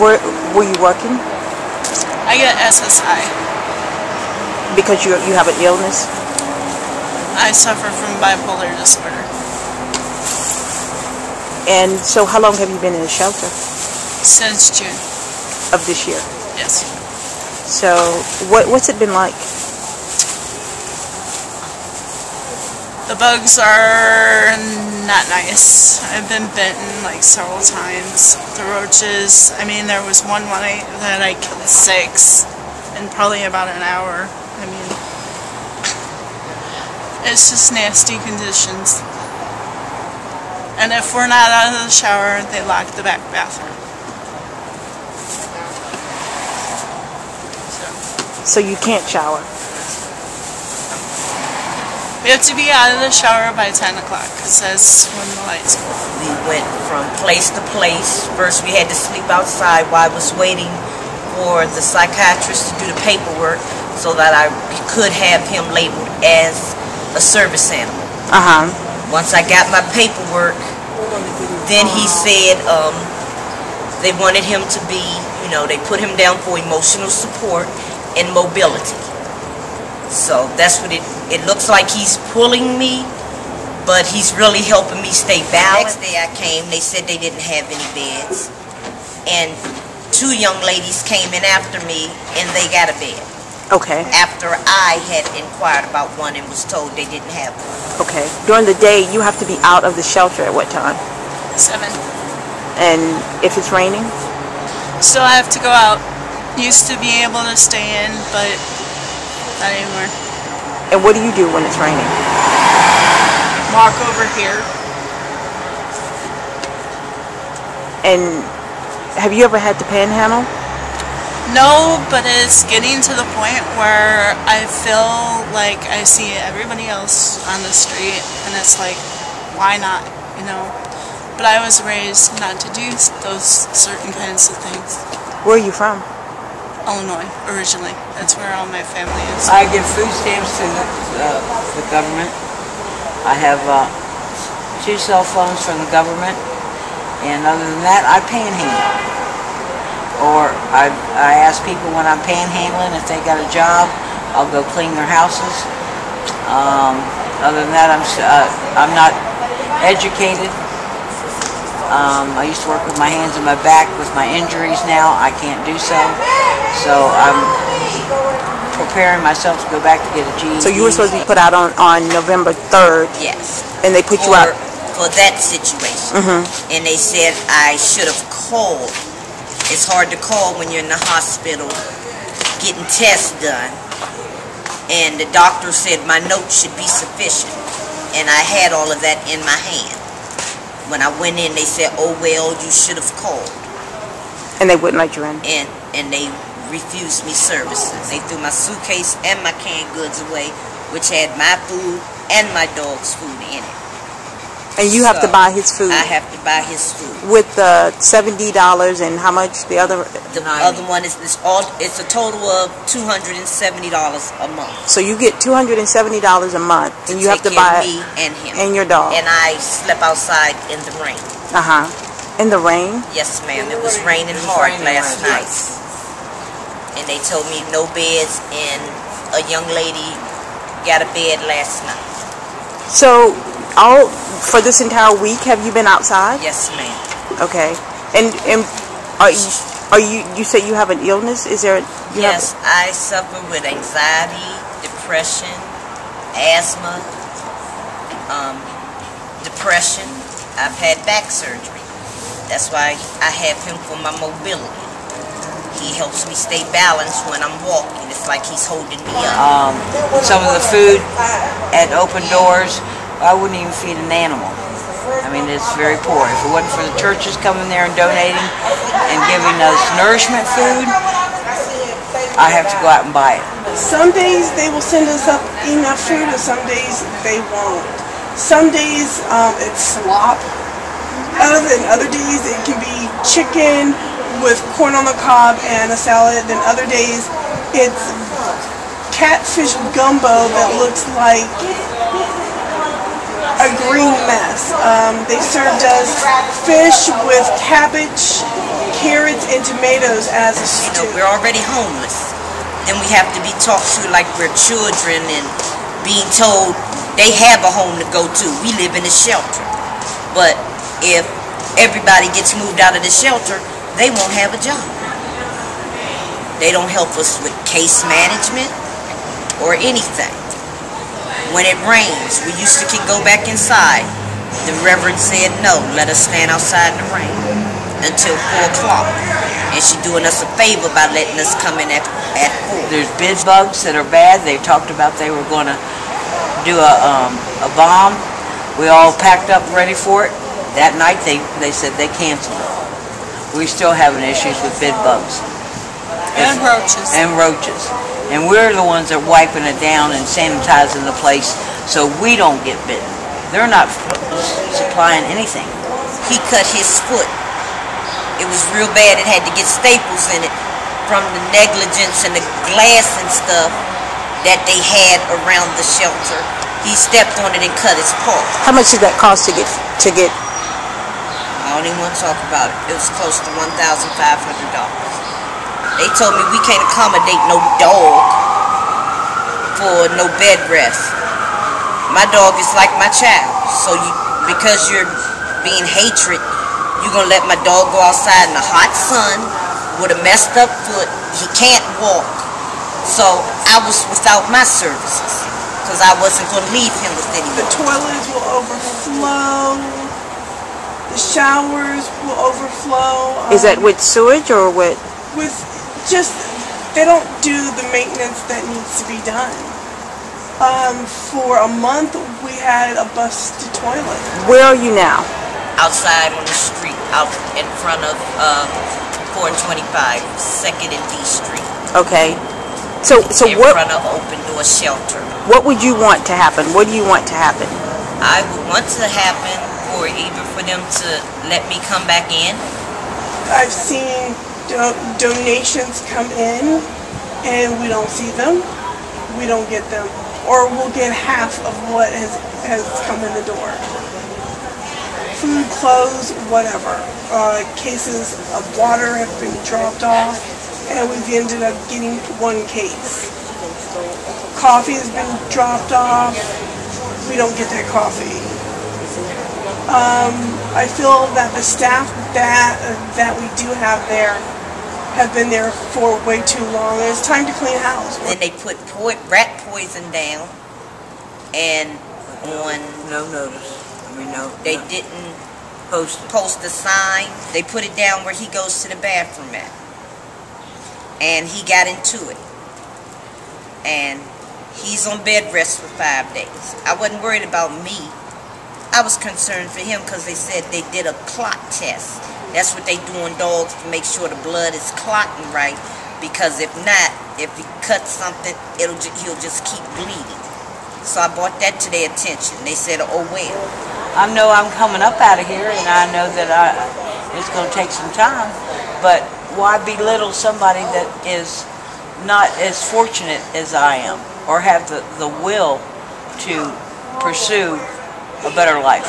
Were you working? I get SSI. Because you have an illness? I suffer from bipolar disorder. And so how long have you been in the shelter? Since June. Of this year? Yes. So what's it been like? The bugs are not nice. I've been bitten like several times. The roaches, I mean, there was one night that I killed 6 in probably about an hour. I mean, it's just nasty conditions. And if we're not out of the shower, they lock the back bathroom. So you can't shower? We have to be out of the shower by 10 o'clock because that's when the lights go on. We went from place to place. First we had to sleep outside while I was waiting for the psychiatrist to do the paperwork so that I could have him labeled as a service animal. Once I got my paperwork, then he said they wanted him to be, they put him down for emotional support and mobility. So that's what it looks like. He's pulling me, but he's really helping me stay balanced. The next day I came, they said they didn't have any beds. And 2 young ladies came in after me, and they got a bed. Okay. After I had inquired about one and was told they didn't have one. Okay. During the day, you have to be out of the shelter at what time? 7. And if it's raining? Still have to go out. Used to be able to stay in, but not anymore. And what do you do when it's raining? Walk over here. And have you ever had to panhandle? No, but it's getting to the point where I feel like I see everybody else on the street, and it's like, why not, But I was raised not to do those certain kinds of things. Where are you from? Illinois, originally. That's where all my family is. I give food stamps to the government. I have 2 cell phones from the government, and other than that, I panhandle. Or I ask people when I'm panhandling if they got a job, I'll go clean their houses. Other than that, I'm not educated. I used to work with my hands and my back. With my injuries now, I can't do so. So I'm preparing myself to go back to get a GED. So you were supposed to be put out on November 3rd. Yes. And they put you out for that situation. And they said I should have called. It's hard to call when you're in the hospital getting tests done. And the doctor said my notes should be sufficient. And I had all of that in my hand. When I went in, they said, oh, well, you should have called. And they wouldn't let you in? And they refused me services. They threw my suitcase and my canned goods away, which had my food and my dog's food in it. And you have to buy his food? I have to buy his food. With $70 and how much the other? The other one is it's a total of $270 a month. So you get $270 a month, and you have to buy me and him and your dog. And I slept outside in the rain. In the rain? Yes, ma'am. It was raining hard last night. And they told me no beds, and a young lady got a bed last night. So for this entire week, have you been outside? Yes, ma'am. Okay. And are you say you have an illness? Is there? Yes, I suffer with anxiety, depression, asthma, depression. I've had back surgery. That's why I have him for my mobility. He helps me stay balanced when I'm walking. It's like he's holding me up. Some of the food at Open Doors, I wouldn't even feed an animal. I mean, it's very poor. If it wasn't for the churches coming there and donating and giving us nourishment food, I have to go out and buy it. Some days they will send us up enough food, and some days they won't. Some days it's slop. Other days it can be chicken with corn on the cob and a salad. Then other days it's catfish gumbo that looks like a green mess. They served us fish with cabbage, carrots and tomatoes as a You know, stew. we're already homeless. Then we have to be talked to like we're children and being told they have a home to go to. We live in a shelter. But if everybody gets moved out of the shelter, they won't have a job. They don't help us with case management or anything. When it rains, we used to can go back inside. The Reverend said, no, let us stand outside in the rain until 4 o'clock. And she doing us a favor by letting us come in at 4. There's bed bugs that are bad. They talked about they were going to do a bomb. We all packed up ready for it. That night they said they canceled it. We still having issues with bed bugs. And roaches. And roaches. And we're the ones that are wiping it down and sanitizing the place so we don't get bitten. They're not supplying anything. He cut his foot. It was real bad. It had to get staples in it from the negligence and the glass and stuff that they had around the shelter. He stepped on it and cut his paw. How much did that cost to get? I don't even want to talk about it. It was close to $1,500. They told me we can't accommodate no dog for no bed rest. My dog is like my child. So because you're being hatred, you're going to let my dog go outside in the hot sun with a messed up foot. He can't walk. So I was without my services because I wasn't going to leave him with The anyone. toilets will overflow. The showers will overflow. Is that with sewage or with? With just, they don't do the maintenance that needs to be done. For a month, we had a busted toilet. Where are you now? Outside on the street, out in front of 425, 2nd and D Street. Okay. So In what? front of Open Door Shelter. What would you want to happen? What do you want to happen? I would want to happen for either for them to let me come back in. I've seen donations come in, and we don't see them. We don't get them. Or we'll get half of what has come in the door. Food, clothes, whatever. Cases of water have been dropped off, and we've ended up getting 1 case. Coffee has been dropped off. We don't get that coffee. I feel that the staff that we do have there have been there for way too long. It's time to clean house. Then they put rat poison down, and on No notice. I mean, no. they didn't post a sign. They put it down where he goes to the bathroom at, and he got into it, and he's on bed rest for 5 days. I wasn't worried about me. I was concerned for him because they said they did a clot test. That's what they do on dogs to make sure the blood is clotting right. Because if not, if he cuts something, he'll just keep bleeding. So I brought that to their attention. They said, oh well. I know I'm coming up out of here, and I know that it's going to take some time. But why belittle somebody that is not as fortunate as I am, or have the will to pursue a better life?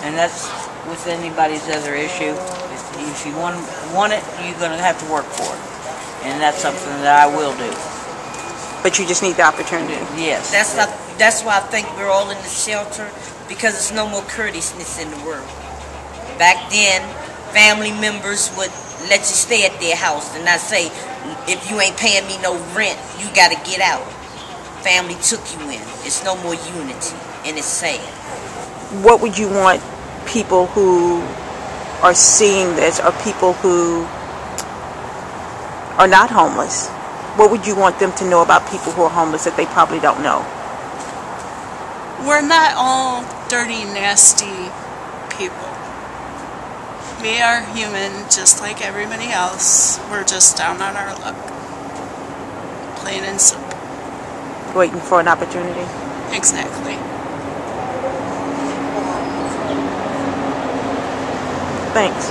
And that's with anybody's other issue. If you want it, you're going to have to work for it. And that's something that I will do. But you just need the opportunity. Yes. That's why I think we're all in the shelter, because there's no more courteousness in the world. Back then, family members would let you stay at their house and not say, if you ain't paying me no rent, you got to get out. Family took you in. It's no more unity, and it's sad. What would you want people who are seeing this, or people who are not homeless, what would you want them to know about people who are homeless that they probably don't know? We're not all dirty, nasty people. We are human just like everybody else. We're just down on our luck. Plain and simple. Waiting for an opportunity? Exactly. Thanks.